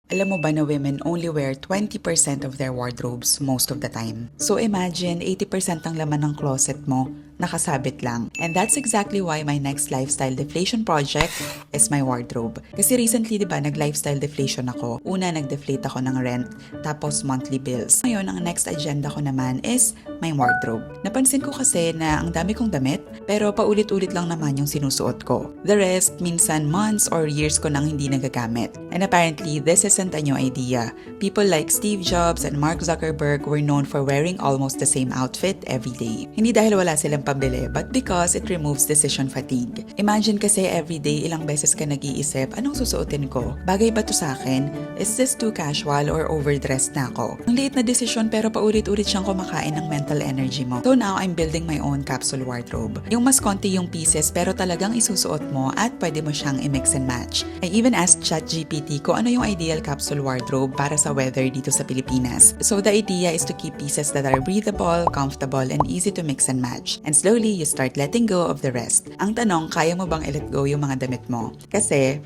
Alam mo ba na women only wear 20% of their wardrobes most of the time? So imagine 80% ang laman ng closet mo nakasabit lang. And that's exactly why my next lifestyle deflation project is my wardrobe. Kasi recently, di ba, nag-lifestyle deflation ako. Una, nag-deflate ako ng rent, tapos monthly bills. Ngayon, ang next agenda ko naman is my wardrobe. Napansin ko kasi na ang dami kong damit, pero paulit-ulit lang naman yung sinusuot ko. The rest, minsan months or years ko nang hindi nagagamit. And apparently, this isn't a new idea. People like Steve Jobs and Mark Zuckerberg were known for wearing almost the same outfit every day. Hindi dahil wala silang pambili, but because it removes decision fatigue. Imagine kasi everyday ilang beses ka nag-iisip, anong susuotin ko? Bagay ba to sa akin? Is this too casual or overdressed na ako? Ang liit na desisyon pero paulit-ulit siyang kumakain ng mental energy mo. So now, I'm building my own capsule wardrobe. Yung mas konti yung pieces pero talagang isusuot mo at pwede mo siyang i-mix and match. I even asked ChatGPT kung ano yung ideal capsule wardrobe para sa weather dito sa Pilipinas. So the idea is to keep pieces that are breathable, comfortable, and easy to mix and match. And slowly, you start letting go of the rest. Ang tanong, kaya mo bang i-let go yung mga damit mo? Kasi,